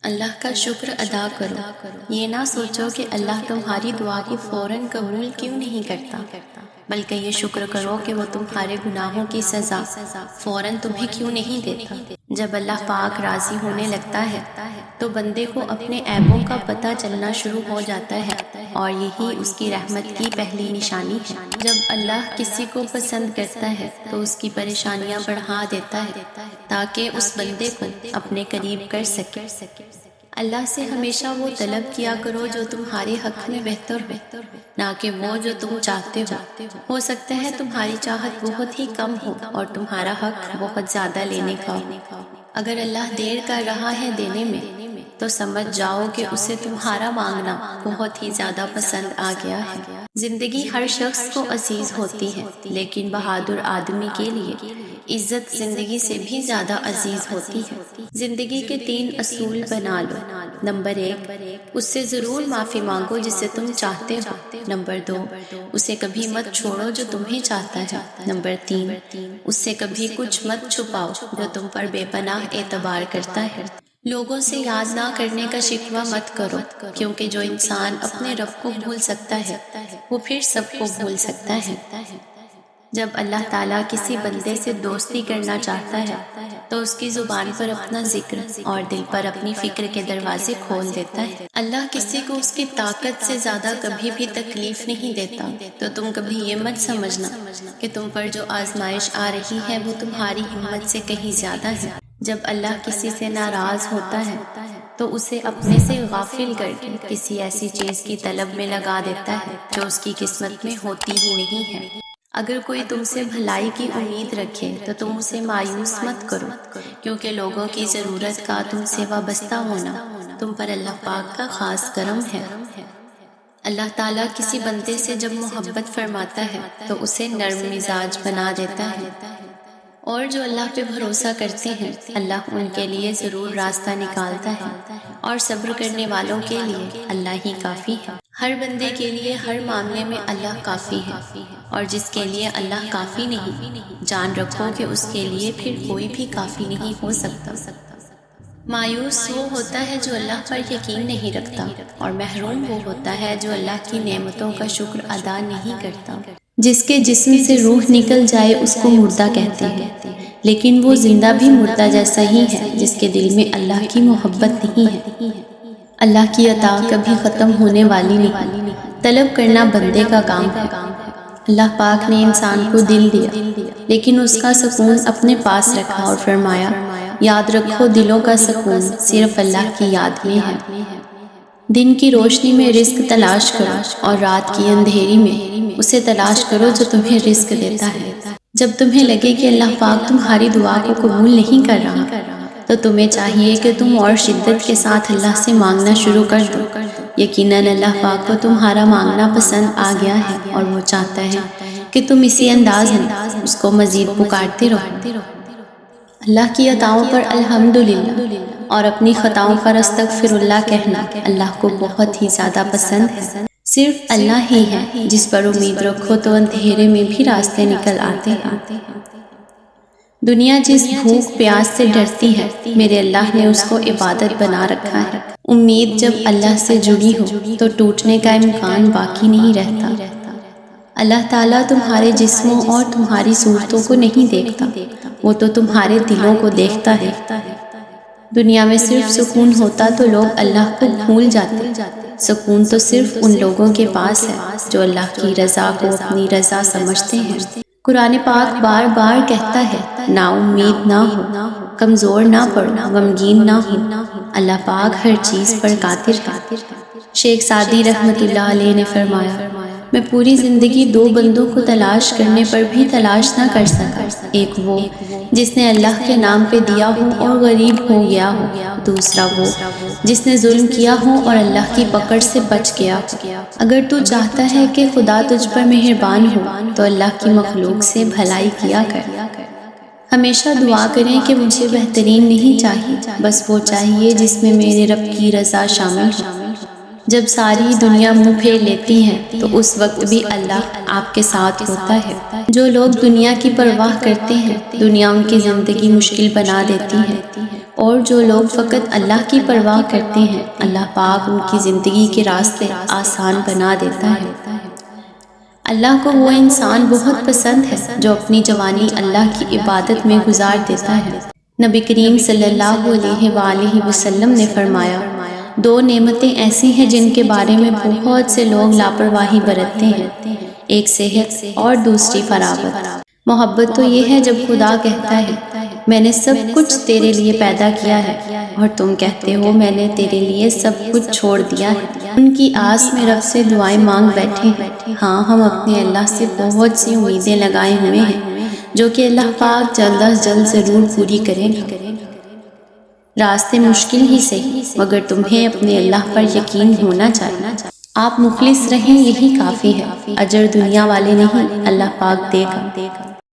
اللہ کا شکر ادا کرو، یہ نہ سوچو کہ اللہ تمہاری دعا کو فوراً قبول کیوں نہیں کرتا، بلکہ یہ شکر کرو کہ وہ تمہارے گناہوں کی سزا فوراً تمہیں کیوں نہیں دیتا۔ جب اللہ پاک راضی ہونے لگتا ہے تو بندے کو اپنے عیبوں کا پتہ چلنا شروع ہو جاتا ہے، اور یہی اس کی رحمت کی پہلی نشانی ہے۔ جب اللہ کسی کو پسند کرتا ہے تو اس کی پریشانیاں بڑھا دیتا ہے تاکہ اس بندے کو اپنے قریب کر سکے۔ اللہ سے ہمیشہ وہ طلب کیا کرو جو تمہارے حق میں بہتر ہو، نہ کہ وہ جو تم چاہتے ہو سکتا ہے تمہاری چاہت بہت ہی کم ہو اور تمہارا حق بہت زیادہ لینے کا ہو۔ اگر اللہ دیر کر رہا ہے دینے میں تو سمجھ جاؤ کہ اسے تمہارا مانگنا بہت ہی زیادہ پسند آ گیا ہے۔ زندگی ہر شخص کو عزیز ہوتی ہے، لیکن بہادر آدمی کے لیے عزت زندگی سے بھی زیادہ عزیز ہوتی ہے۔ زندگی کے 3 اصول بنا لو۔ نمبر 1، اس سے ضرور معافی مانگو جسے تم چاہتے ہو۔ نمبر 2، اسے کبھی مت چھوڑو جو تمہیں چاہتا ہے۔ نمبر 3، اس سے کبھی کچھ مت چھپاؤ جو تم پر بے پناہ اعتبار کرتا ہے۔ لوگوں سے یاد نہ کرنے کا شکوہ مت کرو، کیونکہ جو انسان اپنے رب کو بھول سکتا ہے وہ پھر سب کو بھول سکتا ہے۔ جب اللہ تعالیٰ کسی بندے سے دوستی کرنا چاہتا ہے تو اس کی زبان پر اپنا ذکر اور دل پر اپنی فکر کے دروازے کھول دیتا ہے۔ اللہ کسی کو اس کی طاقت سے زیادہ کبھی بھی تکلیف نہیں دیتا، تو تم کبھی یہ مت سمجھنا کہ تم پر جو آزمائش آ رہی ہے وہ تمہاری ہمت سے کہیں زیادہ ہے۔ جب اللہ کسی سے ناراض ہوتا ہے تو اسے اپنے سے غافل کر کے کسی ایسی چیز کی طلب میں لگا دیتا ہے جو اس کی قسمت میں ہوتی ہی نہیں ہے۔ اگر کوئی تم سے بھلائی کی امید رکھے تو تم اسے مایوس مت کرو، کیونکہ لوگوں کی ضرورت کا تم سے وابستہ ہونا تم پر اللہ پاک کا خاص کرم ہے۔ اللہ تعالیٰ کسی بندے سے جب محبت فرماتا ہے تو اسے نرم مزاج بنا دیتا ہے، اور جو اللہ پہ بھروسہ کرتے ہیں اللہ ان کے لیے ضرور راستہ نکالتا ہے، اور صبر کرنے والوں کے لیے اللہ ہی کافی ہے۔ ہر بندے کے لیے ہر معاملے میں اللہ کافی ہے، اور جس کے لیے اللہ کافی نہیں، جان رکھو کہ اس کے لیے پھر کوئی بھی کافی نہیں ہو سکتا۔ مایوس وہ ہوتا ہے جو اللہ پر یقین نہیں رکھتا، اور محروم وہ ہوتا ہے جو اللہ کی نعمتوں کا شکر ادا نہیں کرتا۔ جس کے جسم سے روح نکل جائے اس کو مردہ کہتے ہیں، لیکن وہ زندہ بھی مردہ جیسا ہی ہے جس کے دل میں اللہ کی محبت نہیں ہے۔ اللہ کی عطا کبھی ختم ہونے والی نہیں، طلب کرنا بندے کا کام ہے۔ اللہ پاک نے انسان کو دل دیا، لیکن اس کا سکون اپنے پاس رکھا اور فرمایا، یاد رکھو دلوں کا سکون صرف اللہ کی یاد میں ہے۔ دن کی روشنی میں رزق تلاش کرو اور رات کی اندھیری میں اسے تلاش کرو جو تمہیں رزق دیتا ہے۔ جب تمہیں لگے کہ اللہ پاک تمہاری دعا کو قبول نہیں کر رہا تو تمہیں چاہیے کہ تم اور شدت کے ساتھ اللہ سے مانگنا شروع کر دو۔ یقیناً اللہ پاک کو تمہارا مانگنا پسند آ گیا ہے، اور وہ چاہتا ہے کہ تم اسی انداز میں اس کو مزید پکارتے رہو۔ اللہ کی عطاؤں پر الحمدللہ اور اپنی خطاؤں پر استغفر اللہ کہنا اللہ کو بہت ہی زیادہ پسند ہے۔ صرف اللہ ہی ہے جس پر امید رکھو تو اندھیرے میں بھی راستے نکل آتے ہیں۔ دنیا جس بھوک پیاس سے ڈرتی ہے میرے اللہ نے اس کو عبادت بنا رکھا ہے۔ امید جب اللہ سے جڑی ہو تو ٹوٹنے کا امکان باقی نہیں رہتا۔ اللہ تعالیٰ تمہارے جسموں اور تمہاری صورتوں کو نہیں دیکھتا، وہ تو تمہارے دلوں کو دیکھتا ہے۔ دنیا میں صرف سکون ہوتا تو لوگ اللہ کو بھول جاتے۔ سکون تو صرف ان لوگوں کے پاس ہے جو اللہ کی رضا کو اپنی رضا سمجھتے ہیں۔ قرآن پاک بار بار کہتا ہے، نا امید نہ ہو، کمزور نہ پڑو، غمگین نہ ہو، اللہ پاک ہر چیز پر قادر ہے۔ شیخ سعدی رحمۃ اللہ علیہ نے فرمایا، میں پوری زندگی 2 بندوں کو تلاش کرنے پر بھی تلاش نہ کر سکا، ایک وہ جس نے اللہ کے نام پہ دیا ہو اور غریب ہو گیا ہو، دوسرا وہ جس نے ظلم کیا ہو اور اللہ کی پکڑ سے بچ گیا ہو۔ اگر تو چاہتا ہے کہ خدا تجھ پر مہربان ہو تو اللہ کی مخلوق سے بھلائی کیا کر۔ ہمیشہ دعا کریں کہ مجھے بہترین نہیں چاہیے، بس وہ چاہیے جس میں میرے رب کی رضا شامل ہو۔ جب ساری دنیا منہ پھیر لیتی ہے تو اس وقت بھی اللہ آپ کے ساتھ ہوتا ہے۔ جو لوگ دنیا کی پرواہ کرتے ہیں دنیا ان کی زندگی مشکل بنا دیتی ہے، اور جو لوگ فقط اللہ کی پرواہ کرتے ہیں اللہ پاک ان کی زندگی کے راستے آسان بنا دیتا ہے۔ اللہ کو وہ انسان بہت پسند ہے جو اپنی جوانی اللہ کی عبادت میں گزار دیتا ہے۔ نبی کریم صلی اللہ علیہ وآلہ وسلم نے فرمایا، دو نعمتیں ایسی ہیں جن کے بارے میں بہت سے لوگ لاپرواہی برتتے ہیں، ایک صحت اور دوسری فراغت۔ محبت تو یہ ہے جب خدا کہتا ہے میں نے سب کچھ تیرے لیے پیدا کیا ہے، اور تم کہتے ہو میں نے تیرے لیے سب کچھ چھوڑ دیا ہے۔ ان کی آس میں رب سے دعائیں مانگ بیٹھے ہیں۔ ہاں، ہم اپنے اللہ سے بہت سی امیدیں لگائے ہوئے ہیں جو کہ اللہ پاک جلد از جلد ضرور پوری کرے گا۔ راستے مشکل ہی صحیح، مگر تمہیں اپنے اللہ پر یقین ہونا چاہیے۔ آپ مخلص رہیں، یہی کافی ہے۔ اجر دنیا والے نہیں، اللہ پاک دے گا۔